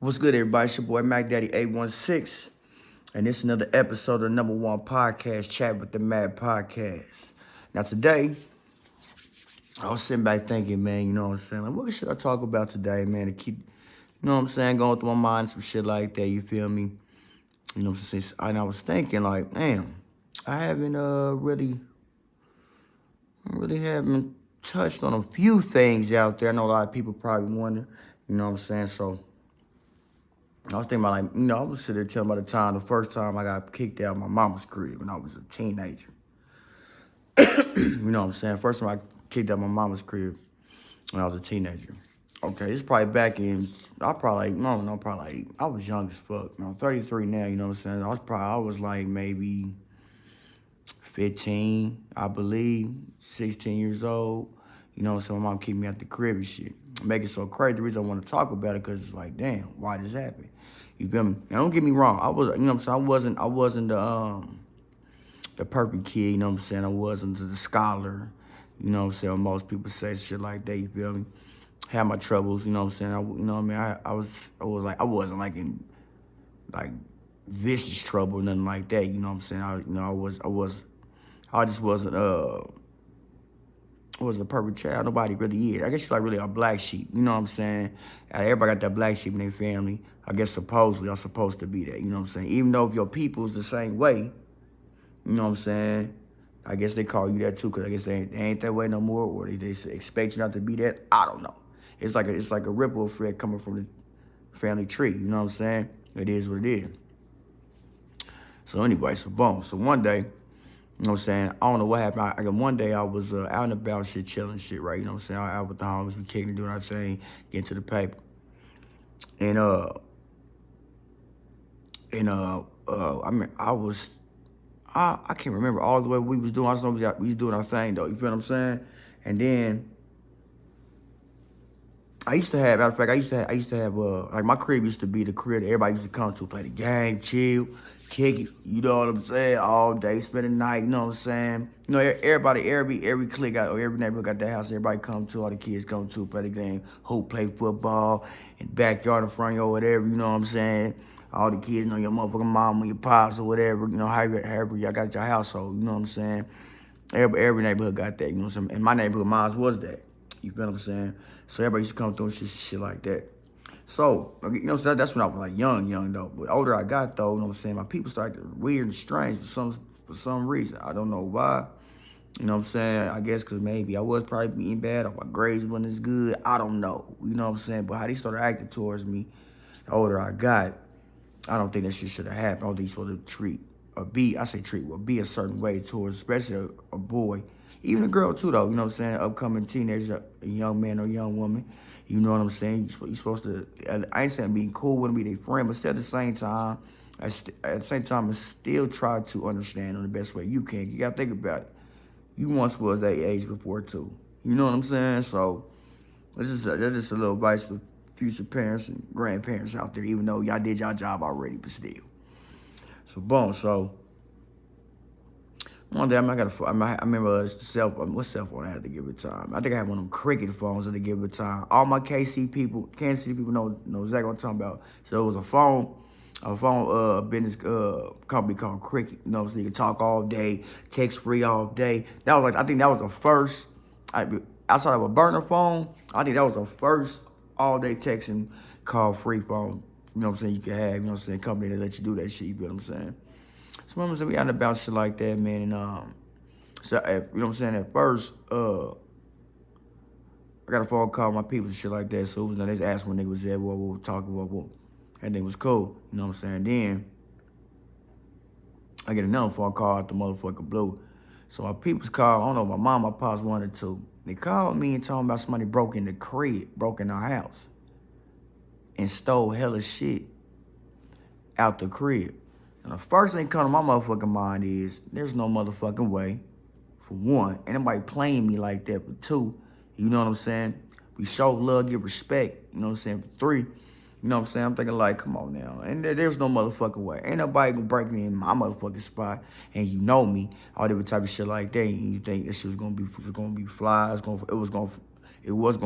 What's good, everybody? It's your boy Mac Daddy 816, and this is another episode of the number one podcast, Chat with the Mad Podcast. Now today, I was sitting back thinking, man, you know what I'm saying? Like, what should I talk about today, man? To keep, you know what I'm saying, going through my mind, some shit like that. You feel me? You know what I'm saying? And I was thinking, like, damn, I haven't really haven't touched on a few things out there. I know a lot of people probably wonder, you know what I'm saying? So I was thinking about, like, I was sitting there telling about the first time I got kicked out of my mama's crib when I was a teenager. You know what I'm saying? First time I kicked out of my mama's crib when I was a teenager. Okay, this is probably back in, I was young as fuck. I'm 33 now, you know what I'm saying? I was like maybe 15, I believe, 16 years old. You know, so my mom kicked me out the crib and shit. Make it so crazy. The reason I want to talk about it, because it's like, damn, why this happened? You feel me? Now, don't get me wrong. I was, you know what I'm saying? I wasn't the perfect kid, you know what I'm saying? I wasn't the scholar, you know what I'm saying? Most people say shit like that, you feel me? Had my troubles, you know what I'm saying? You know what I mean? I wasn't like in, like, vicious trouble or nothing like that, you know what I'm saying? I just wasn't a perfect child. Nobody really is. I guess you're like really a black sheep. You know what I'm saying? Everybody got that black sheep in their family. I guess supposedly I'm supposed to be that. You know what I'm saying? Even though if your people's the same way, you know what I'm saying? I guess they call you that too, because I guess they ain't that way no more, or they expect you not to be that. I don't know. It's like a ripple effect coming from the family tree. You know what I'm saying? It is what it is. So anyway, so boom. So one day, you know what I'm saying? I don't know what happened. One day I was out and about shit, chilling shit, right? You know what I'm saying? Out with the homies, we kicking, doing our thing, getting to the paper. And I can't remember all the way we was doing. I just know we was doing our thing though. You feel what I'm saying? And then matter of fact, I used to have, like my crib used to be the crib that everybody used to come to, play the game, chill, kick it, you know what I'm saying, all day, spend the night, you know what I'm saying? You know, every clique or every neighborhood got that house everybody come to, all the kids come to, play the game, hoop, play football, in the backyard, in front yard, whatever, you know what I'm saying? All the kids know your motherfucking mom or your pops or whatever, you know, however y'all got your household, you know what I'm saying? Every neighborhood got that, you know what I'm saying? In my neighborhood, mine was that. You feel what I'm saying? So everybody used to come through and shit like that. So, you know, that's when I was like young though. But older I got though, you know what I'm saying? My people started to weird and strange for some reason. I don't know why. You know what I'm saying? I guess because maybe I was probably being bad or my grades wasn't as good. I don't know. You know what I'm saying? But how they started acting towards me, the older I got, I don't think that shit should have happened. I don't think you're supposed to be a certain way towards, especially a boy. Even a girl too, though, you know what I'm saying? Upcoming teenager, a young man or young woman, you know what I'm saying? You're supposed to, I ain't saying being cool with them, be their friend, but still at the same time, I still try to understand in the best way you can. You gotta think about it. You once was that age before too. You know what I'm saying? So, that's just a little advice for future parents and grandparents out there, even though y'all did y'all job already, but still. So boom. So one day I remember what cell phone I had to give it time. I think I had one of them cricket phones at the give it time. All my Kansas City people know exactly what I'm talking about. So it was a phone business company called Cricket. You know, so you could talk all day, text free all day. I think that was the first. Outside of a burner phone, I think that was the first all day texting call free phone. You know what I'm saying? You could have, you know what I'm saying, company that let you do that shit. You feel what I'm saying? So I'm saying we out and about shit like that, man. And you know what I'm saying? At first, I got a phone call from my people and shit like that. So they just asked when nigga was there, what we were talking about, everything was cool. You know what I'm saying? Then I get another phone call out the motherfucker blue. So my people's call, I don't know, my mom, my pops, one or two. They called me and told me about somebody broke in our house, and stole hella shit out the crib. And the first thing come to my motherfucking mind is, there's no motherfucking way, for one, ain't nobody playing me like that, for two, you know what I'm saying? We show love, give respect, you know what I'm saying? For three, you know what I'm saying? I'm thinking like, come on now. And there's no motherfucking way. Ain't nobody gonna break me in my motherfucking spot, and you know me, all different type of shit like that, and you think that shit was gonna be fly, it was gonna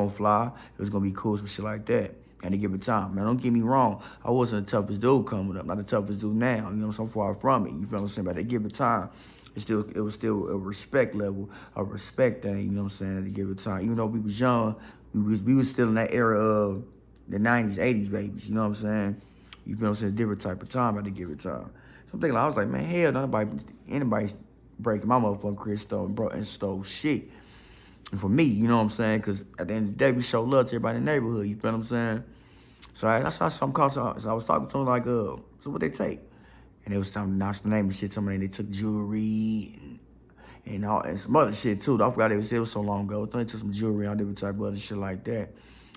fly, it was gonna be cool, some shit like that. at a given time. Man, don't get me wrong. I wasn't the toughest dude coming up, not the toughest dude now. You know, so far from it. You feel what I'm saying? But at a given time, it was still a respect level, a respect thing. You know what I'm saying? At a given time, even though we was young, we was still in that era of the 90s, 80s babies. You know what I'm saying? You feel what I'm saying? Different type of time at a given time. So I'm thinking, I was like, man, hell, anybody's breaking my motherfucking crystal and stole shit. And for me, you know what I'm saying? Because at the end of the day, we show love to everybody in the neighborhood. You feel what I'm saying? So that's how some calls. So I was talking to them like, so what they take? And they was telling me to announce the name and shit. Somebody they took jewelry and some other shit too. I forgot it was so long ago. I thought they took some jewelry and all different type of other shit like that.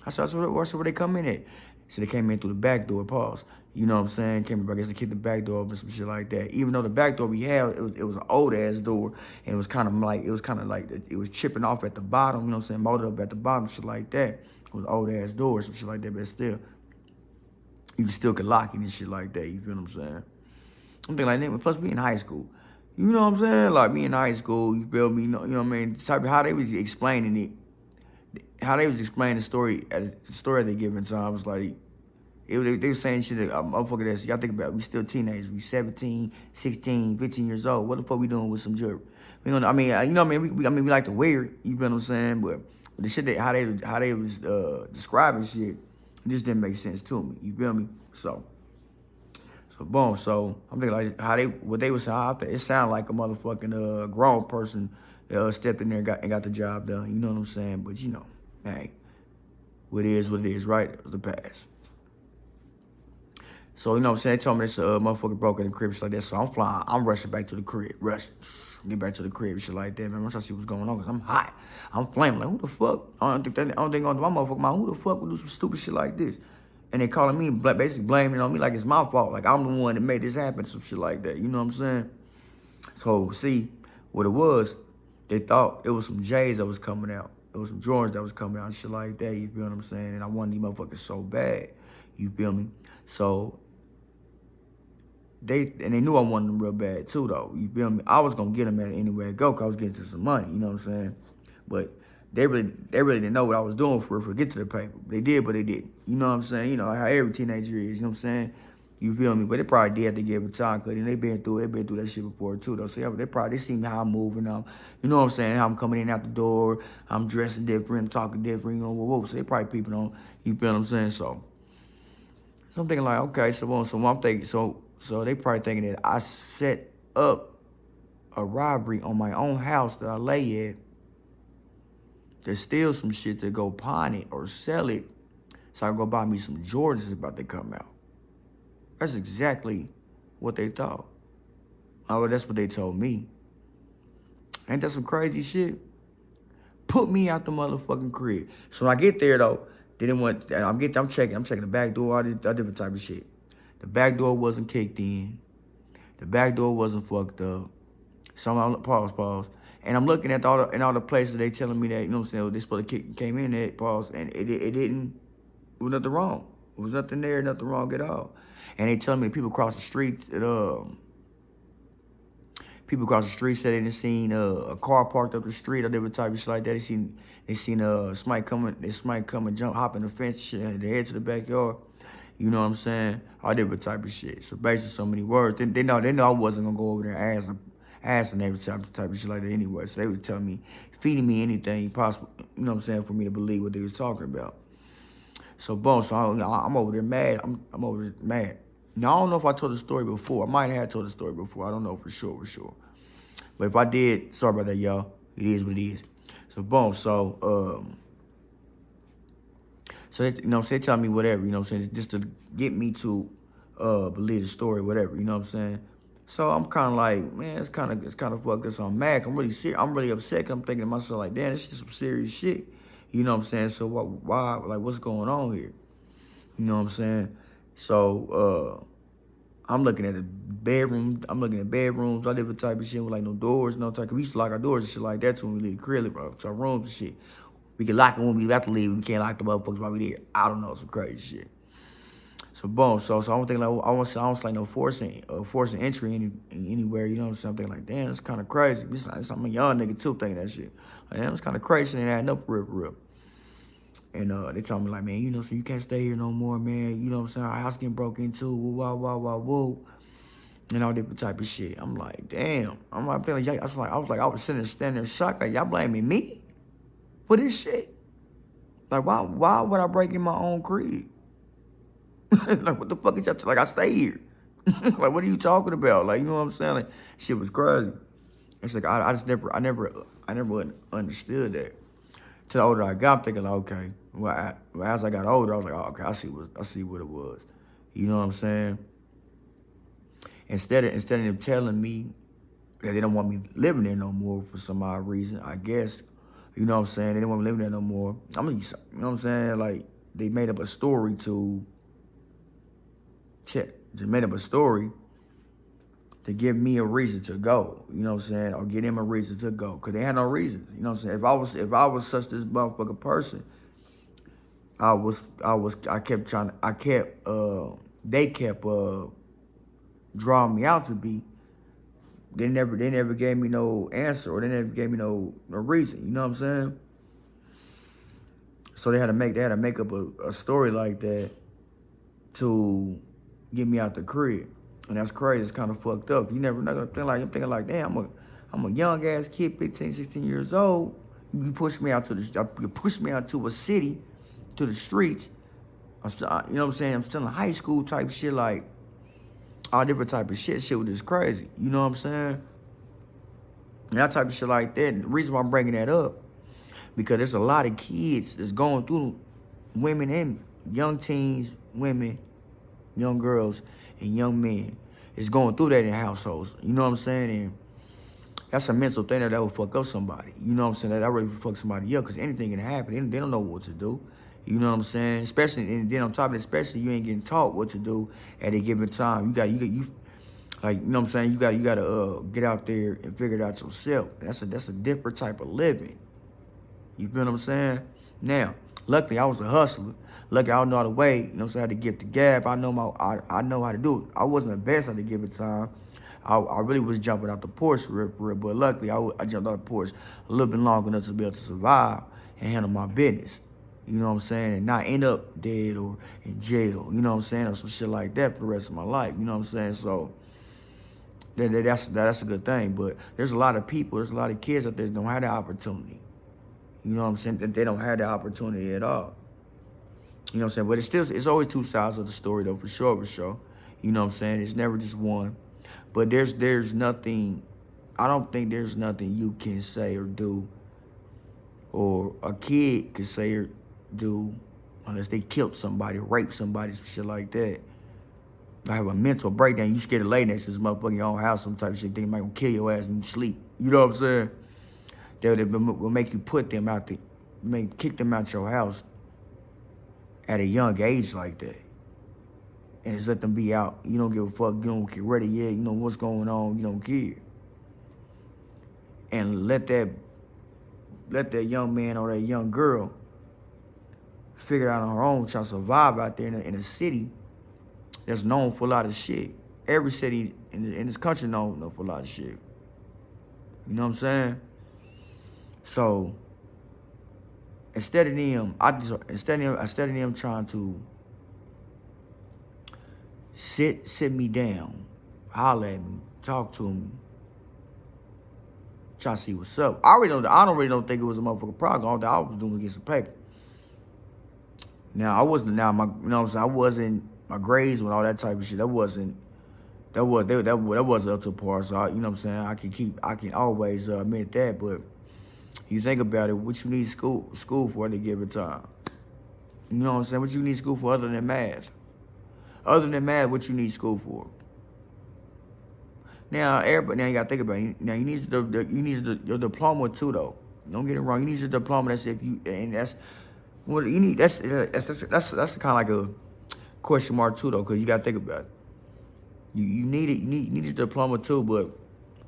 I said, where they come in at? So they came in through the back door, pause. You know what I'm saying? I guess they kicked the back door open, some shit like that. Even though the back door we had, it was an old ass door, and it was kind of like it was chipping off at the bottom. You know what I'm saying? Molded up at the bottom, shit like that. It was an old ass door, some shit like that, but still, you still could lock it and shit like that. You feel what I'm saying? I'm thinking like that. Plus, we in high school. You know what I'm saying? Like me in high school, you feel me? You know what I mean? The type of how they was explaining it, how they was explaining the story at the given time was like. They were saying shit, motherfucker, y'all think about it, we still teenagers. We 17, 16, 15 years old. What the fuck we doing with some jewelry? You know what I mean? We like to wear it, you feel what I'm saying? But the shit how they was describing shit, it just didn't make sense to me, you feel me? So boom, so I'm thinking like what they was saying, it sounded like a motherfucking grown person stepped in there and got the job done, you know what I'm saying? But you know, hey, what it is, right? It was the past. So, you know what I'm saying? They told me this motherfucker broke in the crib, shit like that. So I'm flying. I'm rushing back to the crib. Get back to the crib, shit like that, man. I'm trying to see what's going on, because I'm hot. I'm flaming. Like, who the fuck? I don't think on my motherfucking mind, who the fuck would do some stupid shit like this? And they calling me, basically blaming it on me like it's my fault. Like, I'm the one that made this happen, some shit like that. You know what I'm saying? So, see, what it was, they thought it was some J's that was coming out. It was some Jordans that was coming out and shit like that, you feel what I'm saying? And I wanted these motherfuckers so bad, you feel me? So, they knew I wanted them real bad too, though. You feel me? I was gonna get them at anywhere I go, cause I was getting to some money. You know what I'm saying? But they really didn't know what I was doing for get to the paper. They did, but they didn't. You know what I'm saying? You know how every teenager is. You know what I'm saying? You feel me? But they probably did at the given time, cause they been through that shit before too, though. So yeah, they seen how I'm moving. You know what I'm saying? How I'm coming in out the door. I'm dressing different, I'm talking different. You know, whoa. So they probably peeping on. You feel what I'm saying? So I'm thinking like, okay, so I'm thinking So they probably thinking that I set up a robbery on my own house that I lay at to steal some shit to go pawn it or sell it so I can go buy me some Jordans about to come out. That's exactly what they thought. Oh, that's what they told me. Ain't that some crazy shit? Put me out the motherfucking crib. So when I get there though, I'm checking the back door, all different type of shit. The back door wasn't kicked in. The back door wasn't fucked up. So I'm pause. And I'm looking at all the places they telling me that, you know what I'm saying, they supposed to came in at, pause, and it didn't, it was nothing wrong. It was nothing there, nothing wrong at all. And they telling me people across the street said they done seen a car parked up the street or different type of shit like that. They seen somebody come and hop in the fence, shit, they head to the backyard. You know what I'm saying? All different type of shit. So basically, so many words. They know I wasn't gonna go over there and ask them every type of shit like that anyway. So they was telling me, feeding me anything possible. You know what I'm saying? For me to believe what they was talking about. So boom. So I'm over there mad. I'm over there mad. Now I don't know if I told the story before. I might have told the story before. I don't know for sure. But if I did, sorry about that, y'all. It is what it is. So boom. So they, you know, they tell me whatever, you know what I'm saying, just to get me to believe the story, whatever, you know what I'm saying. So I'm kind of like, man, it's kind of fucked up. So I'm mad. I'm really upset. I'm thinking to myself like, damn, this is some serious shit. You know what I'm saying? So why, like, what's going on here? You know what I'm saying? So I'm looking at the bedroom. I'm looking at bedrooms, all different type of shit with like no doors, no type. We used to lock our doors and shit like that too when we leave the crib, to our rooms and shit. We can lock them when we have to leave. We can't lock the motherfuckers while we there. I don't know, some crazy shit. So boom, so I'm thinking like I don't like no forcing entry anywhere. You know what I'm saying? I'm thinking like, damn, it's kind of crazy. I'm a young nigga too thinking that shit. Like, damn, it's kind of crazy. Ain't adding up for real. And they told me like, man, you know, so you can't stay here no more, man. You know what I'm saying? Our house getting broke into, woo, wah, wah, wah, woo. And all different type of shit. I'm like, damn. I'm like, I was sitting there standing there shocked. Like, y'all blaming me for this shit? Like, why would I break in my own crib? Like, what the fuck is that? Like, I stay here. Like, what are you talking about? Like, you know what I'm saying? Like, shit was crazy. It's like, I never understood that. To the older I got, I'm thinking, like, okay. Well, as I got older, I was like, oh, okay, I see what it was. You know what I'm saying? Instead of them telling me that they don't want me living there no more for some odd reason, I guess, you know what I'm saying, they don't want me living there no more. You know what I'm saying, like, they made up a story to give me a reason to go, you know what I'm saying, or get him a reason to go, because they had no reason, you know what I'm saying. If I was such this motherfucking person, they kept drawing me out to be. They never gave me no answer, or they never gave me no reason. You know what I'm saying? So they had to make up a story like that to get me out the crib, and that's crazy. It's kind of fucked up. You never know. I'm thinking like, damn, I'm a young ass kid, 15, 16 years old. You push me out to a city, to the streets. You know what I'm saying? I'm still in high school type shit, like all different type of shit. Shit was just crazy. You know what I'm saying? And that type of shit like that. The reason why I'm bringing that up, because there's a lot of kids that's going through, women and young teens, women, young girls, and young men. It's going through that in households. You know what I'm saying? And that's a mental thing that will fuck up somebody. You know what I'm saying? That really fuck somebody up, because anything can happen. They don't know what to do. You know what I'm saying? Especially, and then on top of it, especially you ain't getting taught what to do at a given time. You like, you know what I'm saying? You gotta get out there and figure it out yourself. That's a different type of living. You feel what I'm saying? Now, luckily I was a hustler. Luckily I don't know how to wait. You know what I'm saying? I had to get the gap. I know how to do it. I wasn't the best at the given time. I really was jumping out the porch real, but luckily I jumped out the porch a little bit long enough to be able to survive and handle my business. You know what I'm saying? And not end up dead or in jail. You know what I'm saying? Or some shit like that for the rest of my life. You know what I'm saying? So that's a good thing. But there's a lot of people, there's a lot of kids out there that don't have that opportunity. You know what I'm saying? That they don't have that opportunity at all. You know what I'm saying? But it's always two sides of the story though, for sure. You know what I'm saying? It's never just one. But there's nothing, I don't think there's nothing you can say or do, or a kid can say or do, unless they killed somebody, raped somebody, some shit like that. I have a mental breakdown. You scared to lay next to this motherfucker in your own house, some type of shit. They might kill your ass when you sleep. You know what I'm saying? They will make you kick them out your house at a young age like that. And just let them be out. You don't give a fuck. You don't get ready yet. You know what's going on. You don't care. And let that young man or that young girl figure it out on her own, try to survive out there in a city that's known for a lot of shit. Every city in this country known for a lot of shit. You know what I'm saying? So instead of them trying to sit me down, holler at me, talk to me, try to see what's up. I don't really think it was a motherfucking problem. All that I was doing was get some paper. Now I wasn't. Now my, you know what I'm saying, I wasn't, my grades and all that type of shit. That wasn't up to par. So you know what I'm saying. I can always admit that. But you think about it, what you need school for at a given time. You know what I'm saying. What you need school for other than math. Other than math, what you need school for? Now everybody, now you gotta think about it. Now you need your diploma too, though. Don't get it wrong. You need your diploma. That's if you, and that's what you need. That's kind of like a question mark too, though, because you gotta think about it. You need it. You need your diploma too, but